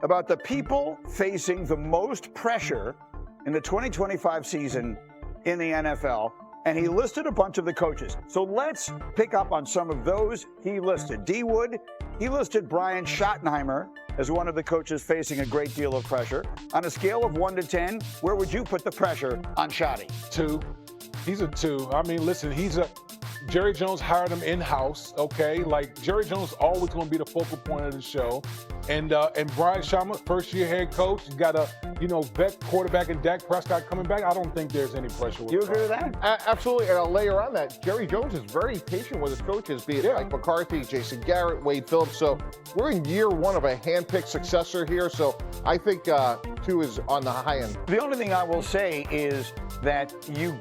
about the people facing the most pressure in the 2025 season in the NFL, and he listed a bunch of the coaches. So let's pick up on some of those he listed. D. Wood, he listed Brian Schottenheimer as one of the coaches facing a great deal of pressure. On a scale of 1 to 10, where would you put the pressure on Shotty? 2. He's a 2. I mean, listen, Jerry Jones hired him in-house, okay? Like, Jerry Jones is always going to be the focal point of the show. And Brian Schottenheimer, first-year head coach, he's got a, vet quarterback and Dak Prescott coming back. I don't think there's any pressure with You agree with that? Absolutely, and I'll layer on that. Jerry Jones is very patient with his coaches, be it Mike McCarthy, Jason Garrett, Wade Phillips. So we're in year 1 of a hand-picked successor here. So I think 2 is on the high end. The only thing I will say is that you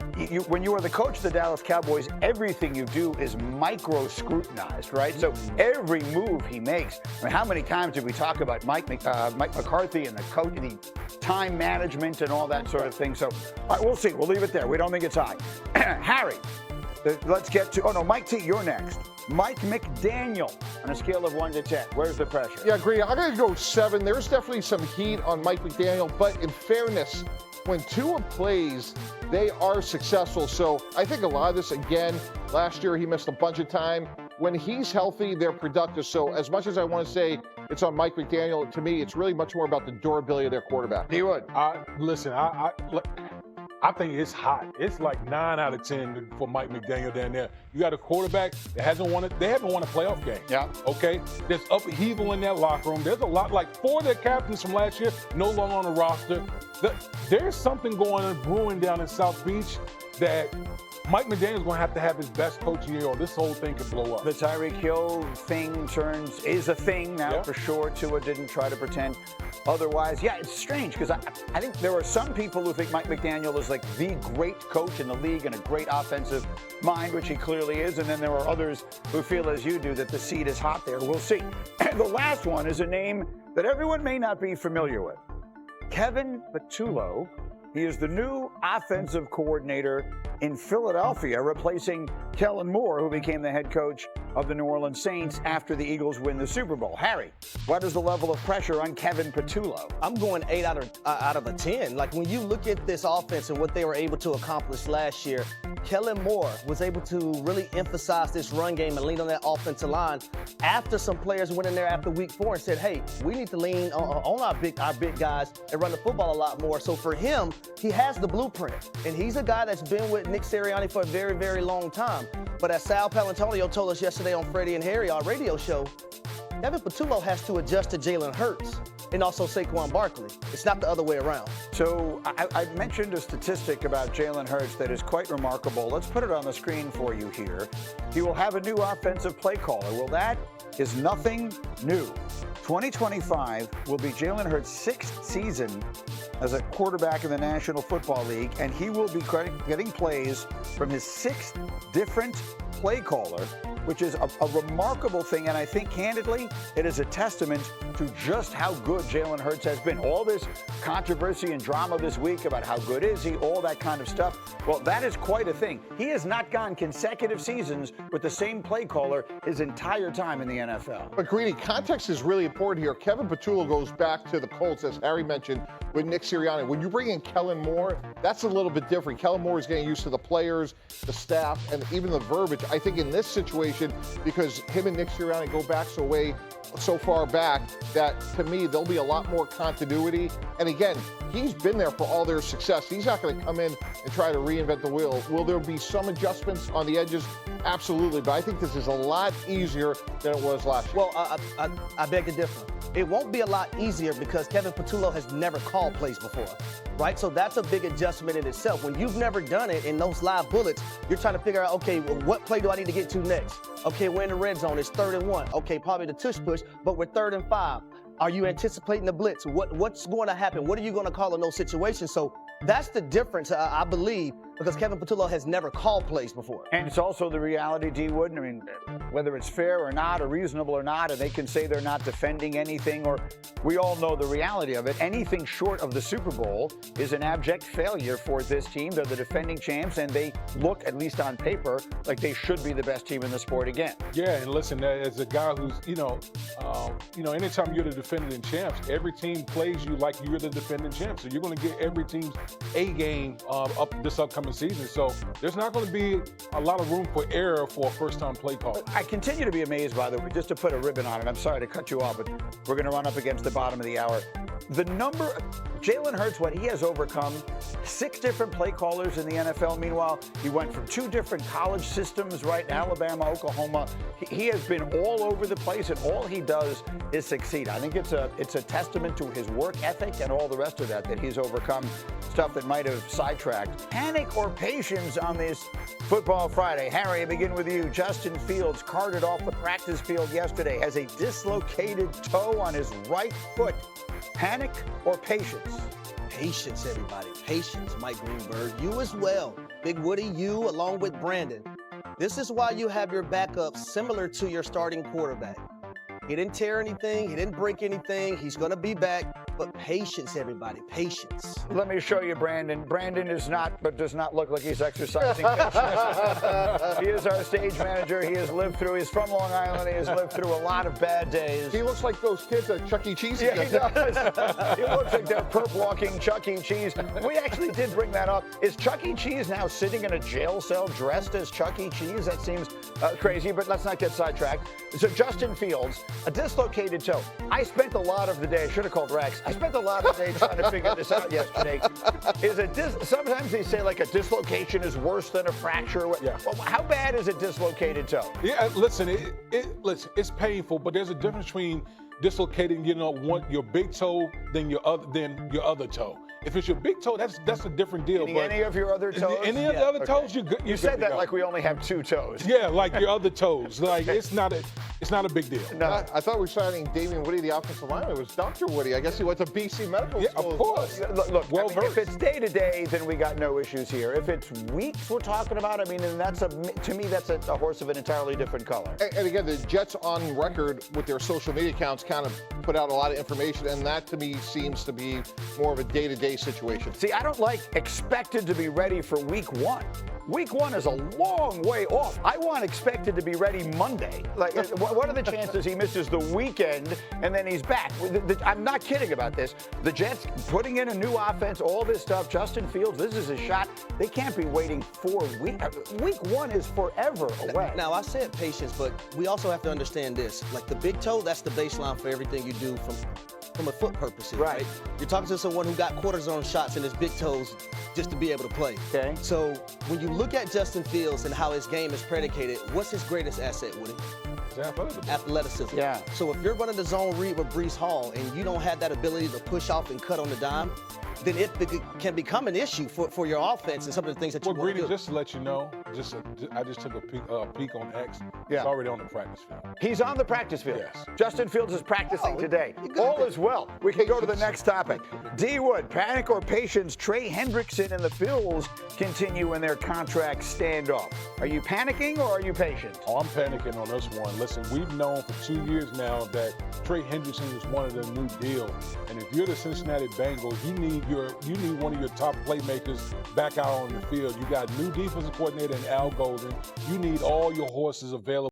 when you are the coach of the Dallas Cowboys, everything you do is micro-scrutinized, right? So every move he makes. I mean, how many times did we talk about Mike McCarthy and the coach, the time management and all that sort of thing? So all right, we'll see. We'll leave it there. We don't think it's high. Harry, let's get to, Mike T, you're next. Mike McDaniel, on a scale of 1 to 10, where's the pressure? Yeah, agree. I'm going to go 7. There's definitely some heat on Mike McDaniel, but in fairness, when Tua plays, they are successful. So I think a lot of this, again, last year he missed a bunch of time. When he's healthy, they're productive. So as much as I want to say it's on Mike McDaniel, to me, it's really much more about the durability of their quarterback. D. Wood. Listen, I think it's hot. It's like 9 out of 10 for Mike McDaniel down there. You got a quarterback that haven't won a playoff game. Yeah. Okay? There's upheaval in that locker room. There's a lot, like 4 of their captains from last year no longer on the roster. There's something going on brewing down in South Beach that Mike McDaniel's going to have his best coach year, or this whole thing could blow up. The Tyreek Hill thing is a thing now for sure. Tua didn't try to pretend otherwise. Yeah, it's strange because I think there are some people who think Mike McDaniel is like the great coach in the league and a great offensive mind, which he clearly is. And then there are others who feel as you do that the seat is hot there. We'll see. And the last one is a name that everyone may not be familiar with. Kevin Patullo. He is the new offensive coordinator in Philadelphia, replacing Kellen Moore, who became the head coach of the New Orleans Saints after the Eagles win the Super Bowl. Harry, what is the level of pressure on Kevin Patullo? I'm going 8 out of a 10. Like, when you look at this offense and what they were able to accomplish last year, Kellen Moore was able to really emphasize this run game and lean on that offensive line after some players went in there after week 4 and said, hey, we need to lean on our big guys and run the football a lot more. So for him, he has the blueprint, and he's a guy that's been with Nick Sirianni for a very, very long time. But as Sal Palantonio told us yesterday on Freddie and Harry, our radio show, Kevin Patullo has to adjust to Jalen Hurts and also Saquon Barkley. It's not the other way around. So I mentioned a statistic about Jalen Hurts that is quite remarkable. Let's put it on the screen for you here. He will have a new offensive play caller. Well, that is nothing new. 2025 will be Jalen Hurts' 6th season as a quarterback in the National Football League, and he will be getting plays from his 6th different play caller, which is a remarkable thing. And I think, candidly, it is a testament to just how good Jalen Hurts has been. All this controversy and drama this week about how good is he, all that kind of stuff. Well, that is quite a thing. He has not gone consecutive seasons with the same play caller his entire time in the NFL. But, Greedy, context is really important here. Kevin Patullo goes back to the Colts, as Harry mentioned, with Nick Sirianni. When you bring in Kellen Moore, that's a little bit different. Kellen Moore is getting used to the players, the staff, and even the verbiage. I think in this situation, because him and Nick Sirianni go back so far back, that to me there'll be a lot more continuity. And again, he's been there for all their success. He's not going to come in and try to reinvent the wheel. Will there be some adjustments on the edges? Absolutely, but I think this is a lot easier than it was last year. Well, I beg to differ. It won't be a lot easier because Kevin Patullo has never called plays before, right? So that's a big adjustment in itself. When you've never done it in those live bullets, you're trying to figure out, okay, well, what play do I need to get to next? Okay, we're in the red zone. It's 3rd and 1. Okay, probably the tush push, but we're 3rd and 5. Are you anticipating the blitz? What's going to happen? What are you going to call in those situations? So that's the difference, I believe, because Kevin Patullo has never called plays before. And it's also the reality, D. Wood. I mean, whether it's fair or not, or reasonable or not, and they can say they're not defending anything, or we all know the reality of it. Anything short of the Super Bowl is an abject failure for this team. They're the defending champs, and they look, at least on paper, like they should be the best team in the sport again. Yeah, and listen, as a guy who's, anytime you're the defending champs, every team plays you like you're the defending champs. So you're going to get every team's A game up this upcoming season. So there's not going to be a lot of room for error for a first-time play call. I continue to be amazed, by the way, just to put a ribbon on it. I'm sorry to cut you off, but we're going to run up against the bottom of the hour. The number, Jalen Hurts, what he has overcome, 6 different play callers in the NFL. Meanwhile, he went from 2 different college systems, right? Alabama, Oklahoma. He has been all over the place, and all he does is succeed. I think it's a testament to his work ethic and all the rest of that he's overcome stuff that might have sidetracked. Panic or patience on this Football Friday. Harry, I begin with you. Justin Fields carted off the practice field yesterday, has a dislocated toe on his right foot. Panic or patience? Patience, everybody. Patience, Mike Greenberg. You as well. Big Woody, you along with Brandon. This is why you have your backup similar to your starting quarterback. He didn't tear anything. He didn't break anything. He's going to be back. But patience, everybody. Patience. Let me show you Brandon. Brandon is not, but does not look like he's exercising patience. He is our stage manager. He has lived through, he's from Long Island. He has lived through a lot of bad days. He looks like those kids at Chuck E. Cheese. Yeah, he does. He looks like they're perp walking Chuck E. Cheese. We actually did bring that up. Is Chuck E. Cheese now sitting in a jail cell dressed as Chuck E. Cheese? That seems crazy, but let's not get sidetracked. So Justin Fields, a dislocated toe. I spent a lot of the day, I should have called Rex. I spent a lot of the day trying to figure this out yesterday. Sometimes they say like a dislocation is worse than a fracture. Yeah. Well, how bad is a dislocated toe? Yeah, listen, listen, it's painful, but there's a difference between dislocating, your big toe than your other toe. If it's your big toe, that's a different deal. Any of your other toes? Any of the other toes, you're good. You said that like we only have 2 toes. Yeah, like your other toes. Like it's not a big deal. No. I thought we were signing Damian Woody, the offensive lineman. It was Dr. Woody. I guess he went to BC Medical School. Yeah, of course. Look, Well if it's day-to-day, then we got no issues here. If it's weeks we're talking about, then to me, that's a horse of an entirely different color. And again, the Jets on record with their social media accounts kind of put out a lot of information, and that to me seems to be more of a day-to-day situation. See, I don't like expected to be ready for week 1. Week 1 is a long way off. I want expected to be ready Monday. Like, what are the chances he misses the weekend and then he's back? I'm not kidding about this. The Jets putting in a new offense, all this stuff. Justin Fields, this is his shot. They can't be waiting 4 weeks. Week 1 is forever away. Now, I said patience, but we also have to understand this. Like the big toe, that's the baseline for everything you do from a foot purposes, right? You're talking to someone who got cortisone shots in his big toes just to be able to play. Okay. So when you look at Justin Fields and how his game is predicated, what's his greatest asset, Woody? Athleticism. Yeah. So if you're running the zone read with Breece Hall and you don't have that ability to push off and cut on the dime, then it can become an issue for your offense and some of the things that you want to do. Just to let you know, I just took a peek on X. Yeah. It's already on the practice field. He's on the practice field. Yes. Justin Fields is practicing today. All is well. We can go to the next topic. D. Wood, panic or patience? Trey Hendrickson and the Bills continue in their contract standoff. Are you panicking or are you patient? Oh, I'm panicking on this one. Listen, we've known for 2 years now that Trey Hendrickson is one of the new deal. And if you're the Cincinnati Bengals, you need one of your top playmakers back out on the field. You got new defensive coordinator in Al Golden. You need all your horses available.